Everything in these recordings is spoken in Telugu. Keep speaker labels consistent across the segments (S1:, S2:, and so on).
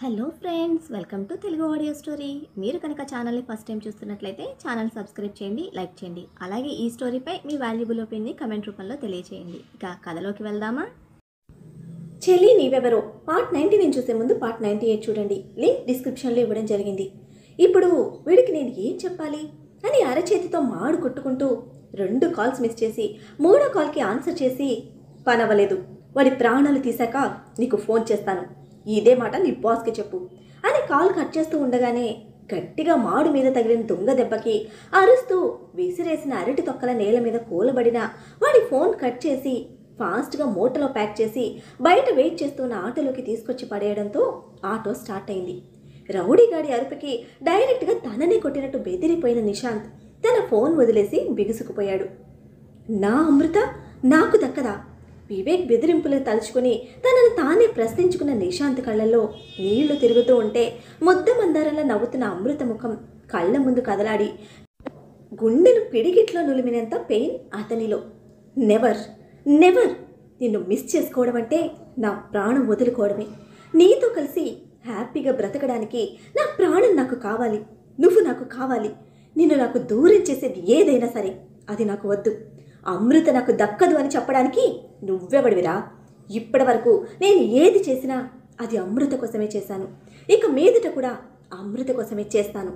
S1: Hello friends, welcome to Telugu audio story. మీరు కనుక ఛానల్ని ఫస్ట్ టైం చూస్తున్నట్లయితే ఛానల్ సబ్స్క్రైబ్ చేయండి, లైక్ చేయండి. అలాగే ఈ స్టోరీపై మీ వాల్యుబుల్ ఒపీనియన్ని కమెంట్ రూపంలో తెలియచేయండి. ఇక కథలోకి వెళ్దామా? చెల్లి నీవెవరో పార్ట్ 90 చూసే ముందు పార్ట్ 98 చూడండి. లింక్ డిస్క్రిప్షన్లో ఇవ్వడం జరిగింది. ఇప్పుడు వీడికి నేను ఏం చెప్పాలి అని అరచేతితో మాడు కొట్టుకుంటూ 2 కాల్స్ మిస్ చేసి 3వ కాల్కి ఆన్సర్ చేసి, పనవ్వలేదు, వాడి ప్రాణాలు తీశాక నీకు ఫోన్ చేస్తాను, ఇదే మాట నీ బాస్కి చెప్పు అని కాల్ కట్ చేస్తూ ఉండగానే గట్టిగా మాడు మీద తగిలిన దొంగ దెబ్బకి అరుస్తూ విసిరేసిన అరటి తొక్కల నేల మీద కూలబడిన వాడి ఫోన్ కట్ చేసి ఫాస్ట్గా మూటలో ప్యాక్ చేసి బయట వెయిట్ చేస్తున్న ఆటోలోకి తీసుకొచ్చి పడేయడంతో ఆటో స్టార్ట్ అయింది. రౌడీగాడి అరుపుకి డైరెక్ట్గా తననే కొట్టినట్టు బెదిరిపోయిన నిశాంత్ తన ఫోన్ వదిలేసి బిగుసుకుపోయాడు. నా అమృత నాకు దక్కదా? వివేక్ బెదిరింపులు తలుచుకుని తనను తానే ప్రశ్నించుకున్న నిశాంత్ కళ్ళల్లో నీళ్లు తిరుగుతూ ఉంటే ముద్ద మందారంలా నవ్వుతున్న అమృత ముఖం కళ్ళ ముందు కదలాడి గుండెను పిడిగిట్లో నులిమినంత పెయిన్ అతనిలో. నెవర్ నెవర్, నిన్ను మిస్ చేసుకోవడం అంటే నా ప్రాణం వదులుకోవడమే. నీతో కలిసి హ్యాపీగా బ్రతకడానికి నా ప్రాణం నాకు కావాలి, నువ్వు నాకు కావాలి. నిన్ను నాకు దూరం చేసేది ఏదైనా సరే అది నాకు వద్దు. అమృత నాకు దక్కదు అని చెప్పడానికి నువ్వెవడివిరా? ఇప్పటి వరకు నేను ఏది చేసినా అది అమృత కోసమే చేశాను, ఇక మీదట కూడా అమృత కోసమే చేస్తాను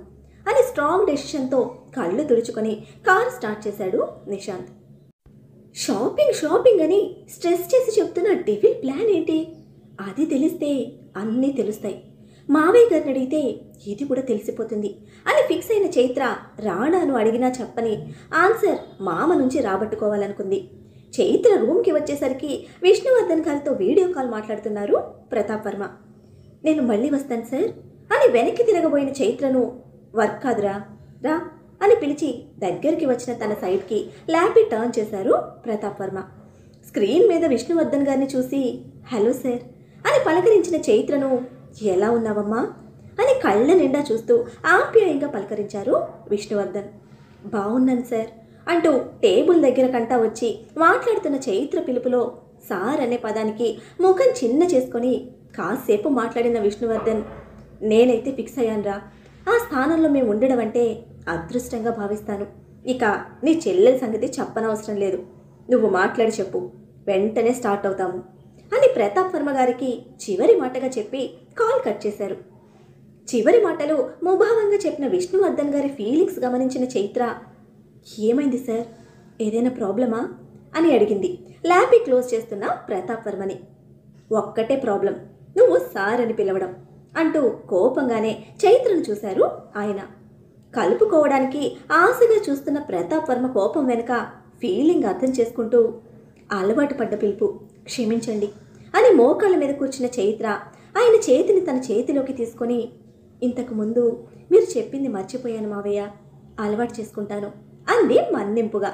S1: అని స్ట్రాంగ్ డెసిషన్తో కళ్ళు తుడుచుకొని కారు స్టార్ట్ చేశాడు నిశాంత్. షాపింగ్ షాపింగ్ అని స్ట్రెస్ చేసి చెప్తున్న డెవిల్ ప్లాన్ ఏంటి? అది తెలిస్తే అన్నీ తెలుస్తాయి. మావయ్య గారిని అడిగితే ఇది కూడా తెలిసిపోతుంది అని ఫిక్స్ అయిన చైత్ర రాణాను అడిగినా చెప్పని ఆన్సర్ మామ నుంచి రాబట్టుకోవాలనుకుంది. చైత్ర రూమ్కి వచ్చేసరికి విష్ణువర్ధన్ గారితో వీడియో కాల్ మాట్లాడుతున్నారు ప్రతాప్ వర్మ. నేను మళ్ళీ వస్తాను సార్ అని వెనక్కి తిరగబోయిన చైత్రను వర్క్ కాదురా రా అని పిలిచి దగ్గరికి వచ్చిన తన సైడ్కి ల్యాపీ టర్న్ చేశారు ప్రతాప్ వర్మ. స్క్రీన్ మీద విష్ణువర్ధన్ గారిని చూసి హలో సార్ అని పలకరించిన చైత్రను ఎలా ఉన్నావమ్మా అని కళ్ళ నిండా చూస్తూ ఆప్యాయంగా పలకరించారు విష్ణువర్ధన్. బాగున్నాను సార్ అంటూ టేబుల్ దగ్గర కంటా వచ్చి మాట్లాడుతున్న చైత్ర పిలుపులో సార్ అనే పదానికి ముఖం చిన్న చేసుకొని కాసేపు మాట్లాడిన విష్ణువర్ధన్, నేనైతే ఫిక్స్ అయ్యానురా, ఆ స్థానంలో మేము ఉండడం అంటే అదృష్టంగా భావిస్తాను. ఇక నీ చెల్లెల సంగతి చెప్పనవసరం లేదు, నువ్వు మాట్లాడి చెప్పు, వెంటనే స్టార్ట్ అవుతాము అని ప్రతాప్ వర్మ గారికి చివరి మాటగా చెప్పి కాల్ కట్ చేశారు. చివరి మాటలు ముభావంగా చెప్పిన విష్ణువర్ధన్ గారి ఫీలింగ్స్ గమనించిన చైత్ర, ఏమైంది సార్, ఏదైనా ప్రాబ్లమా అని అడిగింది ల్యాబీ క్లోజ్ చేస్తున్న ప్రతాప్ వర్మని. ఒక్కటే ప్రాబ్లం, నువ్వు సార్ అని పిలవడం అంటూ కోపంగానే చైత్రను చూశారు ఆయన. కలుపుకోవడానికి ఆశగా చూస్తున్న ప్రతాప్ వర్మ కోపం వెనుక ఫీలింగ్ అర్థం చేసుకుంటూ, అలవాటు పడ్డ పిలుపు, క్షమించండి అని మోకాళ్ళ మీద కూర్చున్న చైత్ర ఆయన చేతిని తన చేతిలోకి తీసుకొని, ఇంతకు ముందు మీరు చెప్పింది మర్చిపోయాను మావయ్య, అలవాటు చేసుకుంటాను అంది మన్నింపుగా.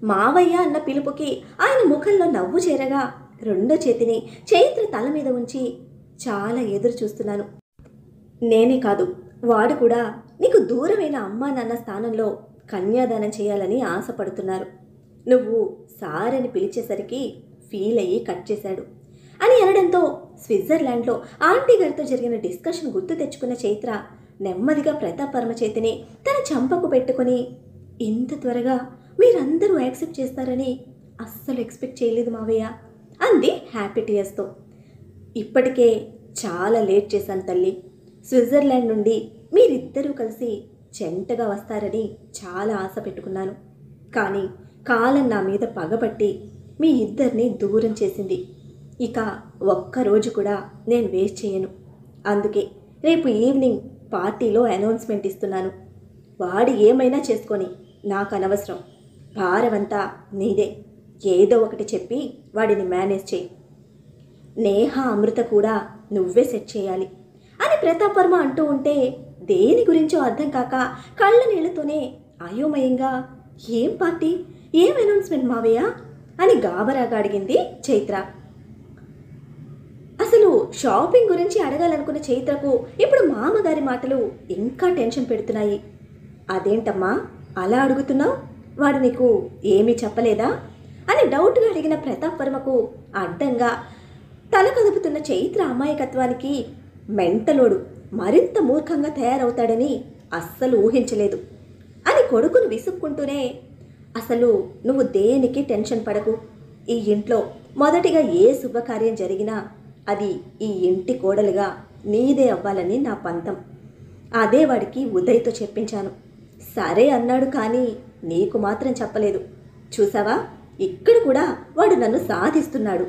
S1: మావయ్య అన్న పిలుపుకి ఆయన ముఖంలో నవ్వు చేరగా రెండో చేతిని చైత్ర తల మీద ఉంచి, చాలా ఎదురు చూస్తున్నాను. నేనే కాదు, వాడు కూడా నీకు దూరమైన అమ్మా నాన్న స్థానంలో కన్యాదానం చేయాలని ఆశపడుతున్నారు. నువ్వు సార్ అని పిలిచేసరికి ఫీల్ అయ్యి కట్ చేశాడు అని అనడంతో స్విట్జర్లాండ్లో ఆంటీ గారితో జరిగిన డిస్కషన్ గుర్తు తెచ్చుకున్న చైత్ర నెమ్మదిగా ప్రతాప్ వర్మ చేతిని తన చంపకు పెట్టుకొని, ఇంత త్వరగా మీరందరూ యాక్సెప్ట్ చేస్తారని అస్సలు ఎక్స్పెక్ట్ చేయలేదు మావయ్య అంది హ్యాపీ టీయర్స్తో. ఇప్పటికే చాలా లేట్ చేశాను తల్లి, స్విట్జర్లాండ్ నుండి మీరిద్దరూ కలిసి జంటగా వస్తారని చాలా ఆశ పెట్టుకున్నాను. కానీ కాలం నా మీద పగబట్టి మీ ఇద్దరిని దూరం చేసింది. ఇక ఒక్కరోజు కూడా నేను వేస్ట్ చేయను. అందుకే రేపు ఈవినింగ్ పార్టీలో అనౌన్స్మెంట్ ఇస్తున్నాను. వాడు ఏమైనా చేసుకొని నాకు అనవసరం, భారమంతా నీదే. ఏదో ఒకటి చెప్పి వాడిని మేనేజ్ చేయి. నేహ అమృత కూడా నువ్వే సెట్ చేయాలి అని ప్రతాప్ వర్మ అంటూ ఉంటే దేని గురించో అర్థం కాక కళ్ళ నీళ్లతోనే అయోమయంగా, ఏం పార్టీ, ఏం అనౌన్స్మెంట్ మావయ్య అని గాబరాగా అడిగింది చైత్ర. అసలు షాపింగ్ గురించి అడగాలనుకున్న చైత్రకు ఇప్పుడు మామగారి మాటలు ఇంకా టెన్షన్ పెడుతున్నాయి. అదేంటమ్మా అలా అడుగుతున్నావు, వాడు నీకు ఏమీ చెప్పలేదా అని డౌట్గా అడిగిన ప్రతాప్ వర్మకు అడ్డంగా తల కదుపుతున్న చైత్ర అమాయకత్వానికి మెంటలోడు మరింత మూర్ఖంగా తయారవుతాడని అస్సలు ఊహించలేదు అని కొడుకును విసుక్కుంటూనే, అసలు నువ్వు దేనికి టెన్షన్ పడకు. ఈ ఇంట్లో మొదటిగా ఏ శుభకార్యం జరిగినా అది ఈ ఇంటి కోడలుగా నీదే అవ్వాలని నా పంతం. అదే వాడికి ఉదయ్తో చెప్పించాను. సరే అన్నాడు, కానీ నీకు మాత్రం చెప్పలేదు. చూసావా, ఇక్కడ కూడా వాడు నన్ను సాధిస్తున్నాడు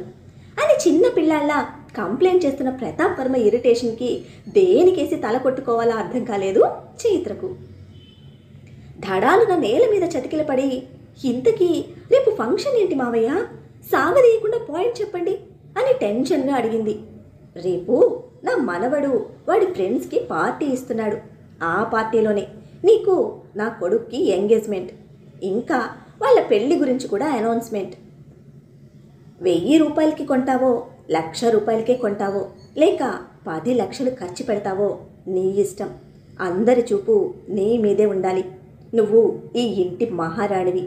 S1: అని చిన్న పిల్లాళ్ళ కంప్లైంట్ చేస్తున్న ప్రతాప్ వర్మ ఇరిటేషన్కి దేనికేసి తల కొట్టుకోవాలో అర్థం కాలేదు చైత్రకు. ధడాలున నేల మీద చతికిలపడి, ఇంతకీ రేపు ఫంక్షన్ ఏంటి మావయ్య, సాగదీయకుండా పాయింట్ చెప్పండి అని టెన్షన్గా అడిగింది. రేపు నా మనవడు వాడి ఫ్రెండ్స్కి పార్టీ ఇస్తున్నాడు. ఆ పార్టీలోనే నీకు నా కొడుక్కి ఎంగేజ్మెంట్, ఇంకా వాళ్ళ పెళ్లి గురించి కూడా అనౌన్స్మెంట్. 1000 రూపాయలకి కొంటావో, 1,00,000 రూపాయలకే కొంటావో, లేక 10 లక్షలు ఖర్చు పెడతావో నీ ఇష్టం. అందరి చూపు నీ మీదే ఉండాలి. నువ్వు ఈ ఇంటి మహారాణివి.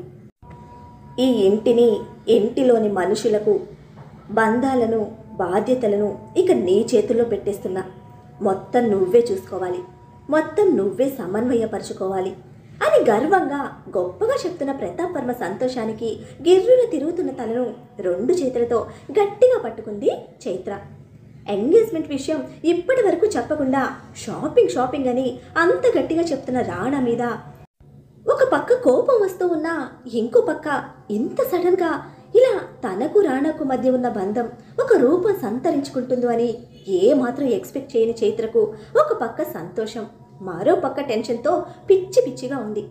S1: ఈ ఇంటిని, ఇంటిలోని మనుషులకు, బంధాలను, బాధ్యతలను ఇక నీ చేతుల్లో పెట్టేస్తున్నా. మొత్తం నువ్వే చూసుకోవాలి, మొత్తం నువ్వే సమన్వయపరుచుకోవాలి అని గర్వంగా గొప్పగా చెప్తున్న ప్రతాప్ వర్మ సంతోషానికి గిర్రున తిరుగుతున్న తలను 2 చేతులతో గట్టిగా పట్టుకుంది చైత్ర. ఎంగేజ్మెంట్ విషయం ఇప్పటి వరకు చెప్పకుండా షాపింగ్ అని అంత గట్టిగా చెప్తున్న రాణా మీద ఒక పక్క కోపం వస్తూ ఉన్నా, ఇంకో పక్క ఇంత సడన్గా ఇలా తనకు రాణాకు మధ్య ఉన్న బంధం ఒక రూపం సంతరించుకుంటుందో అని ఏమాత్రం ఎక్స్పెక్ట్ చేయని చైత్రకు ఒక పక్క సంతోషం, మరో పక్క టెన్షన్తో పిచ్చిగా ఉంది.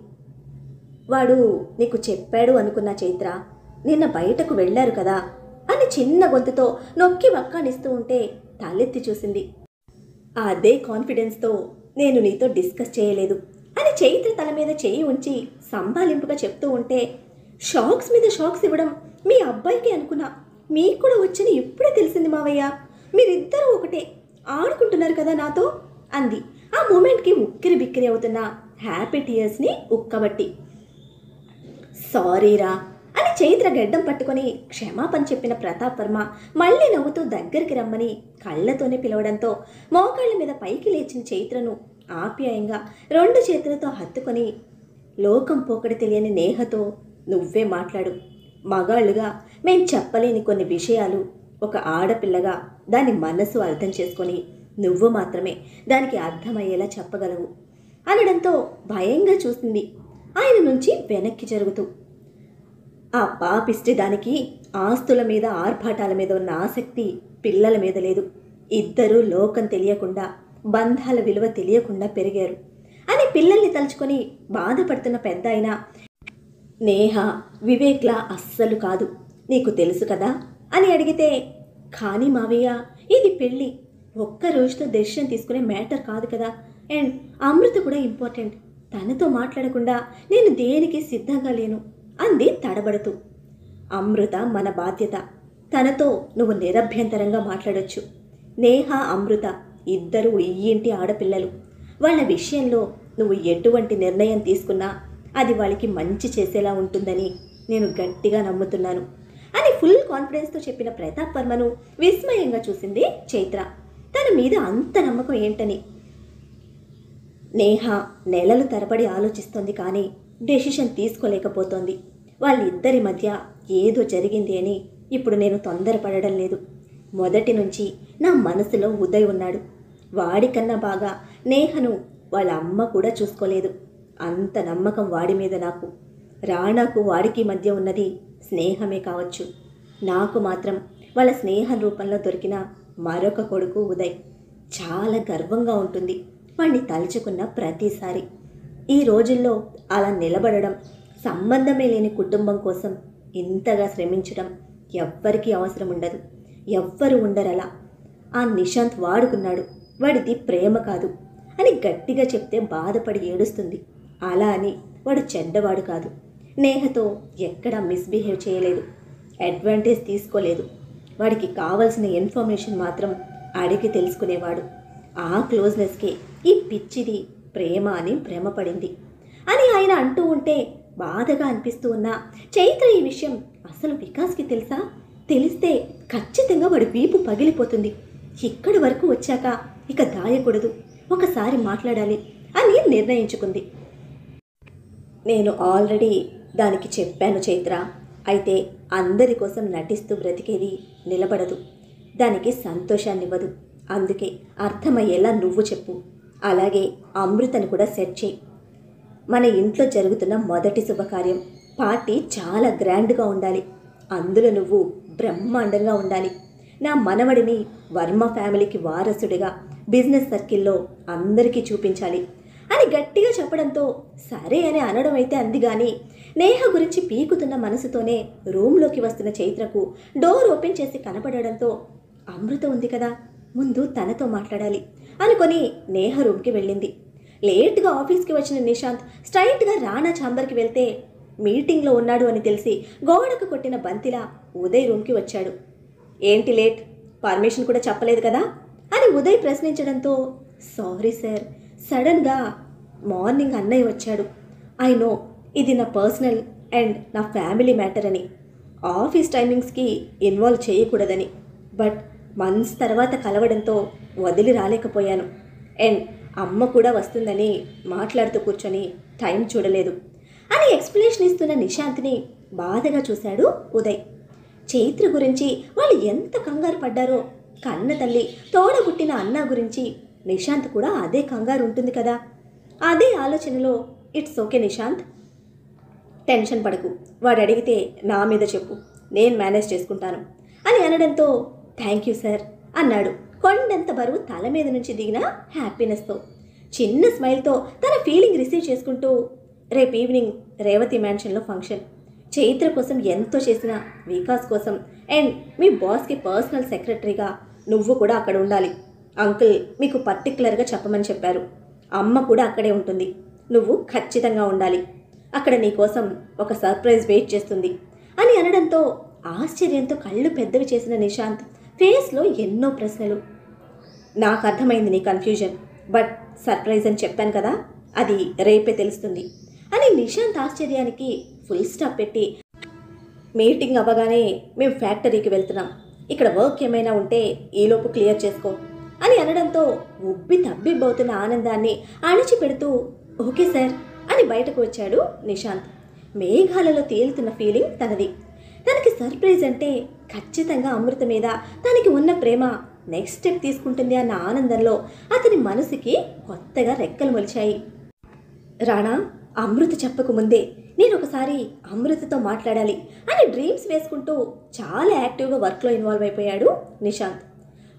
S1: వాడు నీకు చెప్పాడు అనుకున్న చైత్ర, నిన్న బయటకు వెళ్ళారు కదా అని చిన్న గొంతుతో నొక్కి వక్కానిస్తూ ఉంటే తలెత్తి చూసింది. అదే కాన్ఫిడెన్స్తో నేను నీతో డిస్కస్ చేయలేదు అని చైత్ర తల మీద చేయి ఉంచి సంభాలింపుగా చెప్తూ ఉంటే, షాక్స్ మీద షాక్స్ ఇవ్వడం మీ అబ్బాయికి అనుకున్నా, మీకు కూడా వచ్చని ఇప్పుడే తెలిసింది మావయ్య. మీరిద్దరూ ఒకటే, ఆడుకుంటున్నారు కదా నాతో అంది. ఆ మూమెంట్కి ఉక్కిరి బిక్కిరి అవుతున్న హ్యాపీ టీయర్స్ని ఉక్కబట్టి. సారీరా అని చైత్ర గడ్డం పట్టుకొని క్షమాపణ చెప్పిన ప్రతాప్ వర్మ మళ్ళీ నవ్వుతూ దగ్గరికి రమ్మని కళ్ళతోనే పిలవడంతో మోకాళ్ళ మీద పైకి లేచిన చైత్రను ఆప్యాయంగా 2 చేతులతో హత్తుకొని, లోకం పోకడి తెలియని నేహతో నువ్వే మాట్లాడు. మగాళ్ళుగా మేం చెప్పలేని కొన్ని విషయాలు ఒక ఆడపిల్లగా దాని మనసు అర్థం చేసుకొని నువ్వు మాత్రమే దానికి అర్థమయ్యేలా చెప్పగలవు అనడంతో భయంగా చూసింది ఆయన నుంచి వెనక్కి జరుగుతూ. ఆ పాపిష్టి దానికి ఆస్తుల మీద, ఆర్భాటాల మీద ఉన్న ఆసక్తి పిల్లల మీద లేదు. ఇద్దరూ లోకం తెలియకుండా, బంధాల విలువ తెలియకుండా పెరిగారు అని పిల్లల్ని తలుచుకొని బాధపడుతున్న పెద్ద అయినా, నేహ వివేక్లా అస్సలు కాదు, నీకు తెలుసు కదా అని అడిగితే, కానీ మావయ్య ఇది పెళ్ళి, ఒక్క రోజుతో డెసిషన్ తీసుకునే మ్యాటర్ కాదు కదా, అండ్ అమృత కూడా ఇంపార్టెంట్, తనతో మాట్లాడకుండా నేను దేనికి సిద్ధంగా లేను అంది తడబడుతూ. అమృత మన బాధ్యత, తనతో నువ్వు నిరభ్యంతరంగా మాట్లాడొచ్చు. నేహ, అమృత ఇద్దరు ఈ ఇంటి ఆడపిల్లలు. వాళ్ళ విషయంలో నువ్వు ఎటువంటి నిర్ణయం తీసుకున్నా అది వాళ్ళకి మంచి చేసేలా ఉంటుందని నేను గట్టిగా నమ్ముతున్నాను అని ఫుల్ కాన్ఫిడెన్స్తో చెప్పిన ప్రతాప్ వర్మను విస్మయంగా చూసింది చైత్ర. తన మీద అంత నమ్మకం ఏంటని. నేహ నెలలు తరబడి ఆలోచిస్తోంది, కానీ డెసిషన్ తీసుకోలేకపోతోంది. వాళ్ళిద్దరి మధ్య ఏదో జరిగింది అని ఇప్పుడు నేను తొందరపడడం లేదు. మొదటి నుంచి నా మనసులో ఉదయ్ ఉన్నాడు. వాడికన్నా బాగా నేహను వాళ్ళ అమ్మ కూడా చూసుకోలేదు. అంత నమ్మకం వాడి మీద నాకు. రాణాకు వాడికి మధ్య ఉన్నది స్నేహమే కావచ్చు, నాకు మాత్రం వాళ్ళ స్నేహం రూపంలో దొరికిన మరొక కొడుకు ఉదయ్. చాలా గర్వంగా ఉంటుంది వాడిని తలుచుకున్న ప్రతిసారి. ఈ రోజుల్లో అలా నిలబడడం, సంబంధమే లేని కుటుంబం కోసం ఇంతగా శ్రమించడం ఎవ్వరికీ అవసరం ఉండదు. ఎవ్వరు ఉండరలా. ఆ నిశాంత్ వాడుకున్నాడు, వాడిది ప్రేమ కాదు అని గట్టిగా చెప్తే బాధపడి ఏడుస్తుంది. అలా అని వాడు చెడ్డవాడు కాదు. నేహతో ఎక్కడా మిస్బిహేవ్ చేయలేదు, అడ్వాంటేజ్ తీసుకోలేదు. వాడికి కావలసిన ఇన్ఫర్మేషన్ మాత్రం అడిగి తెలుసుకునేవాడు. ఆ క్లోజ్నెస్కే ఈ పిచ్చిది ప్రేమ అని భ్రమపడింది అని ఆయన అంటూ ఉంటే బాధగా అనిపిస్తూ ఉన్న చైత్ర ఈ విషయం అసలు వికాస్కి తెలుసా? తెలిస్తే ఖచ్చితంగా వాడి వీపు పగిలిపోతుంది. ఇక్కడి వరకు వచ్చాక ఇక దాయకూడదు, ఒకసారి మాట్లాడాలి అని నిర్ణయించుకుంది. నేను ఆల్రెడీ దానికి చెప్పాను చైత్ర, అయితే అందరి కోసం నటిస్తూ బ్రతికేది నిలబడదు, దానికి సంతోషాన్నివ్వదు. అందుకే అర్థమయ్యేలా నువ్వు చెప్పు. అలాగే అమృతని కూడా సెట్ చేయి. మన ఇంట్లో జరుగుతున్న మొదటి శుభకార్యం, పార్టీ చాలా గ్రాండ్గా ఉండాలి. అందులో నువ్వు బ్రహ్మాండంగా ఉండాలి. నా మనవడిని వర్మ ఫ్యామిలీకి వారసుడిగా బిజినెస్ సర్కిల్లో అందరికీ చూపించాలి అని గట్టిగా చెప్పడంతో సరే అని అనడం అయితే అంది. కానీ నేహ గురించి పీకుతున్న మనసుతోనే రూమ్లోకి వస్తున్న చైత్రకు డోర్ ఓపెన్ చేసి కనపడడంతో అమృత ఉంది కదా, ముందు తనతో మాట్లాడాలి అనుకొని నేహ రూమ్కి వెళ్ళింది. లేట్గా ఆఫీస్కి వచ్చిన నిశాంత్ స్ట్రైట్గా రాణా ఛాంబర్కి వెళ్తే మీటింగ్లో ఉన్నాడు అని తెలిసి గోడకు కొట్టిన బంతిలా ఉదయ్ రూమ్కి వచ్చాడు. ఏంటి లేట్, పర్మిషన్ కూడా చెప్పలేదు కదా అని ఉదయ్ ప్రశ్నించడంతో సారీ సార్, సడన్గా మార్నింగ్ అన్నయ్య వచ్చాడు. ఐ నో ఇది నా పర్సనల్ అండ్ నా ఫ్యామిలీ మ్యాటర్ అని, ఆఫీస్ టైమింగ్స్కి ఇన్వాల్వ్ చేయకూడదని, బట్ మంత్స్ తర్వాత కలవడంతో వదిలి రాలేకపోయాను. అండ్ అమ్మ కూడా వస్తుందని మాట్లాడుతూ కూర్చొని టైం చూడలేదు అని ఎక్స్ప్లెనేషన్ ఇస్తున్న నిశాంత్ని బాధగా చూశాడు ఉదయ్. చైత్ర గురించి వాళ్ళు ఎంత కంగారు పడ్డారో, కన్న తల్లి తోడబుట్టిన అన్న గురించి నిశాంత్ కూడా అదే కంగారు ఉంటుంది కదా. అదే ఆలోచనలో ఇట్స్ ఓకే నిశాంత్, టెన్షన్ పడకు, వాడు అడిగితే నా మీద చెప్పు, నేను మేనేజ్ చేసుకుంటాను అని అనడంతో థ్యాంక్ యూ సార్ అన్నాడు కొండంత బరువు తల మీద నుంచి దిగిన హ్యాపీనెస్తో. చిన్న స్మైల్తో తన ఫీలింగ్ రిసీవ్ చేసుకుంటూ రేపు ఈవినింగ్ రేవతి మ్యాన్షన్లో ఫంక్షన్, చైత్ర కోసం ఎంతో చేసిన వికాస్ కోసం అండ్ మీ బాస్కి పర్సనల్ సెక్రటరీగా నువ్వు కూడా అక్కడ ఉండాలి. అంకుల్ మీకు పర్టికులర్గా చెప్పమని చెప్పారు. అమ్మ కూడా అక్కడే ఉంటుంది, నువ్వు ఖచ్చితంగా ఉండాలి. అక్కడ నీకోసం ఒక సర్ప్రైజ్ వెయిట్ చేస్తుంది అని అనడంతో ఆశ్చర్యంతో కళ్ళు పెద్దవి చేసిన నిశాంత్ ఫేస్లో ఎన్నో ప్రశ్నలు. నాకు అర్థమైంది నీ కన్ఫ్యూజన్, బట్ సర్ప్రైజ్ అని చెప్పాను కదా, అది రేపే తెలుస్తుంది అని నిశాంత్ ఆశ్చర్యానికి ఫుల్ స్టాప్ పెట్టి మీటింగ్ అవ్వగానే మేము ఫ్యాక్టరీకి వెళ్తున్నాం, ఇక్కడ వర్క్ ఏమైనా ఉంటే ఈలోపు క్లియర్ చేసుకో అని అనడంతో ఉబ్బి తబ్బిబ్బవుతున్న ఆనందాన్ని అణిచిపెడుతూ ఓకే సార్ అని బయటకు వచ్చాడు నిశాంత్. మేఘాలలో తేలుతున్న ఫీలింగ్ తనది. తనకి సర్ప్రైజ్ అంటే ఖచ్చితంగా అమృత మీద తనకి ఉన్న ప్రేమ నెక్స్ట్ స్టెప్ తీసుకుంటుంది అన్న ఆనందంలో అతని మనసుకి కొత్తగా రెక్కలు మొలిచాయి. రాణా, అమృత చెప్పకు ముందే నేను ఒకసారి అమృతతో మాట్లాడాలి అని డ్రీమ్స్ వేసుకుంటూ చాలా యాక్టివ్గా వర్క్లో ఇన్వాల్వ్ అయిపోయాడు నిశాంత్.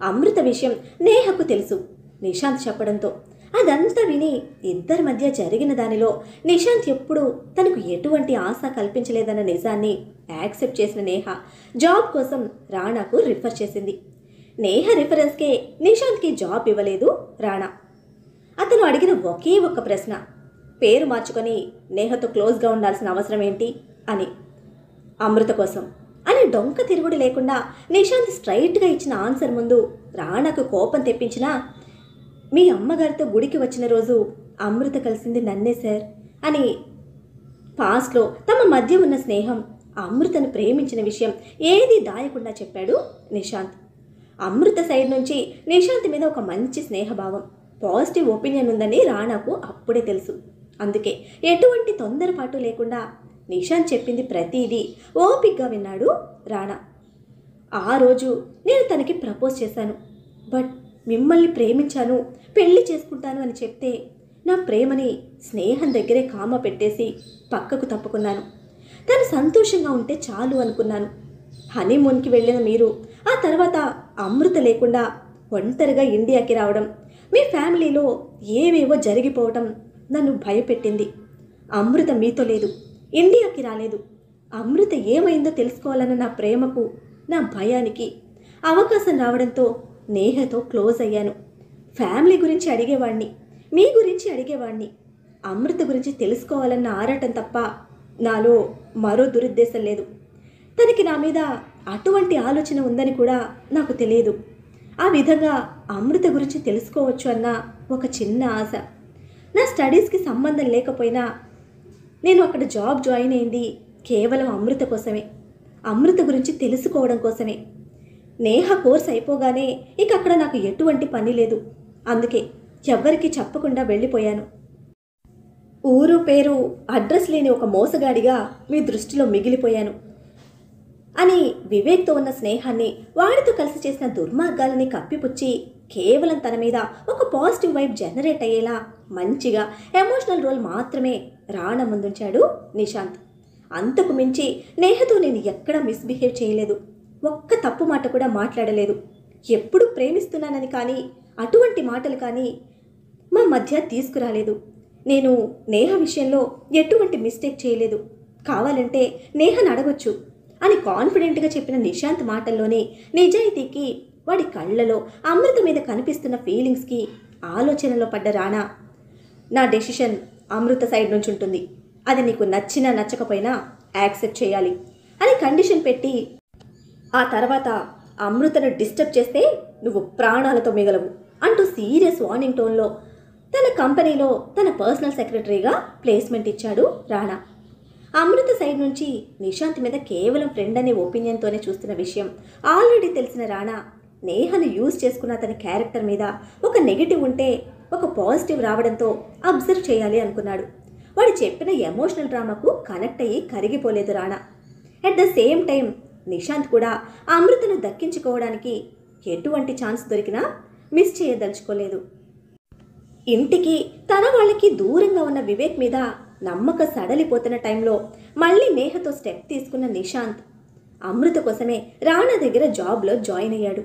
S1: అమృత విషయం నేహకు తెలుసు నిశాంత్ చెప్పడంతో. అదంతా విని ఇద్దరి మధ్య జరిగిన దానిలో నిశాంత్ ఎప్పుడూ తనకు ఎటువంటి ఆశ కల్పించలేదన్న నిజాన్ని యాక్సెప్ట్ చేసిన నేహ జాబ్ కోసం రాణాకు రిఫర్ చేసింది. నేహ రిఫరెన్స్కే నిశాంత్కి జాబ్ ఇవ్వలేదు రాణా. అతను అడిగిన ఒకే ఒక్క ప్రశ్న, పేరు మార్చుకొని నేహతో క్లోజ్గా ఉండాల్సిన అవసరం ఏంటి అని. అమృత కోసం అని డొంక తిరుగుడు లేకుండా నిశాంత్ స్ట్రైట్గా ఇచ్చిన ఆన్సర్ ముందు రాణాకు కోపం తెప్పించినా, మీ అమ్మగారితో గుడికి వచ్చిన రోజు అమృత కలిసింది నన్నే సార్ అని పాస్ట్లో తమ మధ్య ఉన్న స్నేహం, అమృతను ప్రేమించిన విషయం ఏదీ దాయకుండా చెప్పాడు నిశాంత్. అమృత సైడ్ నుంచి నిశాంత్ మీద ఒక మంచి స్నేహభావం, పాజిటివ్ ఒపీనియన్ ఉందని రాణాకు అప్పుడే తెలుసు. అందుకే ఎటువంటి తొందరపాటు లేకుండా నిశాంత్ చెప్పింది ప్రతిదీ ఓపిక్గా విన్నాడు రాణా. ఆ రోజు నేను తనకి ప్రపోజ్ చేశాను, బట్ మిమ్మల్ని ప్రేమించాను, పెళ్లి చేసుకుంటాను అని చెప్తే నా ప్రేమని స్నేహం దగ్గరే కామ పెట్టేసి పక్కకు తప్పుకున్నాను. తను సంతోషంగా ఉంటే చాలు అనుకున్నాను. హనీమూన్కి వెళ్ళిన మీరు ఆ తర్వాత అమృత లేకుండా ఒంటరిగా ఇండియాకి రావడం, మీ ఫ్యామిలీలో ఏవేవో జరిగిపోవటం నన్ను భయపెట్టింది. అమృత మీతో లేదు, ఇండియాకి రాలేదు. అమృత ఏమైందో తెలుసుకోవాలన్న నా ప్రేమకు, నా భయానికి అవకాశం రావడంతో నేహతో క్లోజ్ అయ్యాను. ఫ్యామిలీ గురించి అడిగేవాడిని, మీ గురించి అడిగేవాడిని. అమృత గురించి తెలుసుకోవాలన్న ఆరాటం తప్ప నాలో మరో దురుద్దేశం లేదు. తనకి నా మీద అటువంటి ఆలోచన ఉందని కూడా నాకు తెలియదు. ఆ విధంగా అమృత గురించి తెలుసుకోవచ్చు అన్న ఒక చిన్న ఆశ. నా స్టడీస్కి సంబంధం లేకపోయినా నేను అక్కడ జాబ్ జాయిన్ అయింది కేవలం అమృత కోసమే, అమృత గురించి తెలుసుకోవడం కోసమే. నేహ కోర్స్ అయిపోగానే ఇక అక్కడ నాకు ఎటువంటి పని లేదు. అందుకే ఎవ్వరికీ చెప్పకుండా వెళ్ళిపోయాను. ఊరు పేరు అడ్రస్ లేని ఒక మోసగాడిగా మీ దృష్టిలో మిగిలిపోయాను అని వివేక్తో ఉన్న స్నేహాన్ని, వాడితో కలిసి చేసిన దుర్మార్గాలని కప్పిపుచ్చి కేవలం తన మీద ఒక పాజిటివ్ వైబ్ జనరేట్ అయ్యేలా మంచిగా ఎమోషనల్ రోల్ మాత్రమే రాణా ముందుంచాడు నిశాంత్. అంతకు మించి నేహతో నేను ఎక్కడా మిస్బిహేవ్ చేయలేదు, ఒక్క తప్పు మాట కూడా మాట్లాడలేదు. ఎప్పుడు ప్రేమిస్తున్నానని కానీ అటువంటి మాటలు కానీ మా మధ్య తీసుకురాలేదు. నేను నేహ విషయంలో ఎటువంటి మిస్టేక్ చేయలేదు, కావాలంటే నేహను అడగొచ్చు అని కాన్ఫిడెంట్గా చెప్పిన నిశాంత్ మాటల్లోనే నిజాయితీకి, వాడి కళ్ళలో అమృత మీద కనిపిస్తున్న ఫీలింగ్స్కి ఆలోచనలో పడ్డ రాణా, నా డెసిషన్ అమృత సైడ్ నుంచి ఉంటుంది, అది నీకు నచ్చినా నచ్చకపోయినా యాక్సెప్ట్ చేయాలి అని కండిషన్ పెట్టి, ఆ తర్వాత అమృతను డిస్టర్బ్ చేస్తే నువ్వు ప్రాణాలతో మిగలవు అంటూ సీరియస్ వార్నింగ్ టోన్లో తన కంపెనీలో తన పర్సనల్ సెక్రటరీగా ప్లేస్మెంట్ ఇచ్చాడు రాణా. అమృత సైడ్ నుంచి నిశాంత్ మీద కేవలం ఫ్రెండ్ అనే ఒపీనియన్తోనే చూస్తున్న విషయం ఆల్రెడీ తెలిసిన రాణా, నేహను యూజ్ చేసుకున్న అతని క్యారెక్టర్ మీద ఒక నెగిటివ్ ఉంటే ఒక పాజిటివ్ రావడంతో అబ్జర్వ్ చేయాలి అనుకున్నాడు. వాడు చెప్పిన ఎమోషనల్ డ్రామాకు కనెక్ట్ అయ్యి కరిగిపోలేదు Rana. At the same time Nishant కూడా అమృతను దక్కించుకోవడానికి ఎటువంటి ఛాన్స్ దొరికినా మిస్ చేయదలుచుకోలేదు. ఇంటికి తన వాళ్ళకి దూరంగా ఉన్న వివేక్ మీద నమ్మక సడలిపోతున్న టైంలో మళ్ళీ నేహతో స్టెప్ తీసుకున్న నిశాంత్ అమృత కోసమే రాణా దగ్గర జాబ్లో జాయిన్ అయ్యాడు.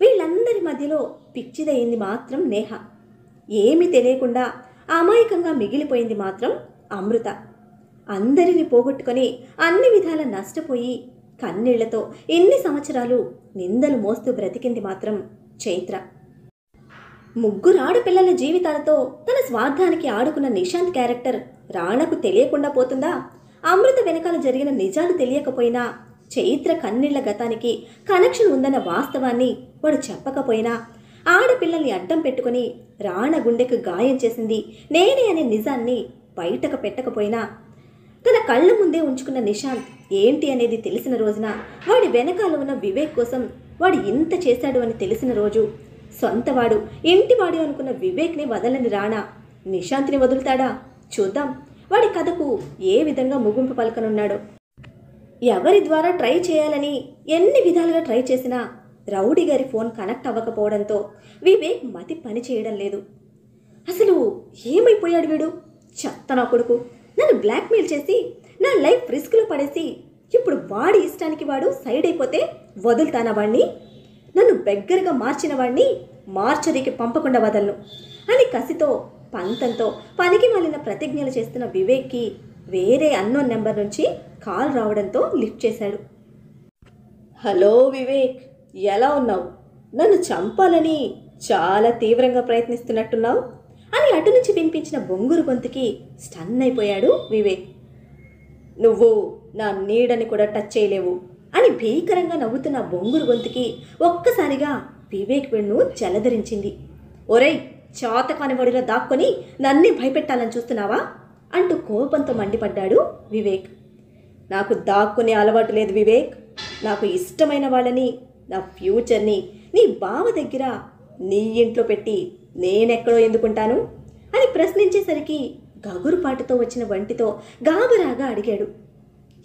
S1: వీళ్ళందరి మధ్యలో పిచ్చిదయ్యింది మాత్రం నేహ. ఏమీ తెలియకుండా అమాయకంగా మిగిలిపోయింది మాత్రం అమృత. అందరిని పోగొట్టుకొని అన్ని విధాల నష్టపోయి కన్నీళ్లతో ఎన్ని సంవత్సరాలు నిందలు మోస్తూ బ్రతికింది మాత్రం చైత్ర. ముగ్గురు ఆడపిల్లల జీవితాలతో తన స్వార్థానికి ఆడుకున్న నిశాంత్ క్యారెక్టర్ రాణాకు తెలియకుండా పోతుందా? అమృత వెనకాల జరిగిన నిజాలు తెలియకపోయినా చైత్ర కన్నీళ్ల గతానికి కనెక్షన్ ఉందన్న వాస్తవాన్ని వాడు చెప్పకపోయినా, ఆడపిల్లల్ని అడ్డం పెట్టుకుని రాణా గుండెకు గాయం చేసింది నేనే అనే నిజాన్ని బయటకు పెట్టకపోయినా, తన కళ్ళ ముందే ఉంచుకున్న నిశాంత్ ఏంటి అనేది తెలిసిన రోజున, వాడి వెనకాల ఉన్న వివేక్ కోసం వాడు ఇంత చేశాడు అని తెలిసిన రోజు, సొంతవాడు ఇంటివాడు అనుకున్న వివేక్ని వదలని రాణా నిశాంత్ని వదులుతాడా? చూద్దాం వాడి కథకు ఏ విధంగా ముగింపు పలకనున్నాడో. ఎవరి ద్వారా ట్రై చేయాలని ఎన్ని విధాలుగా ట్రై చేసినా రౌడీ గారి ఫోన్ కనెక్ట్ అవ్వకపోవడంతో వివేక్ మతి పని చేయడం లేదు. అసలు ఏమైపోయాడు వీడు? చెత్త నా కొడుకు, నన్ను బ్లాక్మెయిల్ చేసి నా లైఫ్ రిస్క్లో పడేసి ఇప్పుడు వాడి ఇష్టానికి వాడు సైడ్ అయిపోతే వదులుతానా వాడిని? నన్ను బెగ్గరగా మార్చిన వాడిని మార్చరీకి పంపకుండా వదలను అని కసితో పంతంతో పనికి మాలిన ప్రతిజ్ఞలు చేస్తున్న వివేక్కి వేరే అన్నోన్ నెంబర్ నుంచి కాల్ రావడంతో లిఫ్ట్ చేశాడు. హలో వివేక్, ఎలా ఉన్నావు? నన్ను చంపాలని చాలా తీవ్రంగా ప్రయత్నిస్తున్నట్టున్నావు అని అటు నుంచి వినిపించిన బొంగురు గొంతుకి స్టన్ అయిపోయాడు వివేక్. నువ్వు నా నీడని కూడా టచ్ చేయలేవు అని భీకరంగా నవ్వుతున్న బొంగురు గొంతుకి ఒక్కసారిగా వివేక్ వెన్ను జలధరించింది. ఒరేయ్, చాతకాని వడిలో దాక్కొని నన్నే భయపెట్టాలని చూస్తున్నావా అంటూ కోపంతో మండిపడ్డాడు వివేక్. నాకు దాక్కునే అలవాటు లేదు వివేక్. నాకు ఇష్టమైన వాళ్ళని, నా ఫ్యూచర్ని నీ బావ దగ్గర నీ ఇంట్లో పెట్టి నేనెక్కడో ఎందుకుంటాను అని ప్రశ్నించేసరికి గగురుపాటుతో వచ్చిన వంటితో గాబరాగా అడిగాడు.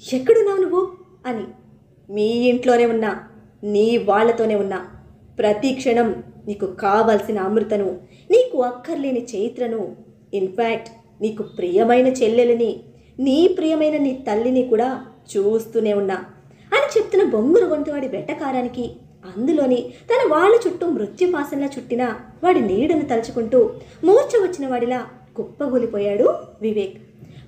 S1: ఎక్కడున్నావు నువ్వు అని. మీ ఇంట్లోనే ఉన్నా, నీ వాళ్లతోనే ఉన్నా. ప్రతి క్షణం నీకు కావాల్సిన అమృతను, నీకు అక్కర్లేని చైత్రను, ఇన్ఫ్యాక్ట్ నీకు ప్రియమైన చెల్లెలని, నీ ప్రియమైన నీ తల్లిని కూడా చూస్తూనే ఉన్నా అని చెప్తున్న బొంగురు గొంతువాడి వెట్టకారానికి, అందులోని తన వాళ్ళ చుట్టూ మృత్యుపాసంలా చుట్టిన వాడి నీడను తలుచుకుంటూ మూర్ఛ వచ్చిన వాడిలా కుప్పగూలిపోయాడు వివేక్.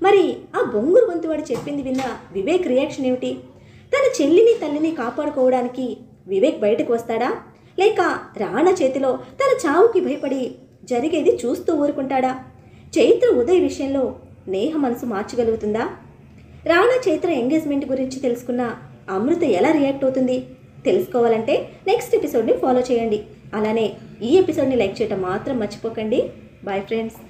S1: మరి ఆ బొంగురు గొంతువాడు చెప్పింది విన్న వివేక్ రియాక్షన్ ఏమిటి? తన చెల్లిని తల్లిని కాపాడుకోవడానికి వివేక్ బయటకు వస్తాడా, లేక రాణా చేతిలో తన చావుకి భయపడి జరిగేది చూస్తూ ఊరుకుంటాడా? చైత్ర ఉదయ్ విషయంలో నేహ మనసు మార్చగలుగుతుందా? రాణా చైత్ర ఎంగేజ్మెంట్ గురించి తెలుసుకున్న అమృత ఎలా రియాక్ట్ అవుతుంది తెలుసుకోవాలంటే నెక్స్ట్ ఎపిసోడ్ని ఫాలో చేయండి. అలానే ఈ ఎపిసోడ్ని లైక్ చేయడం మాత్రం మర్చిపోకండి. Bye friends.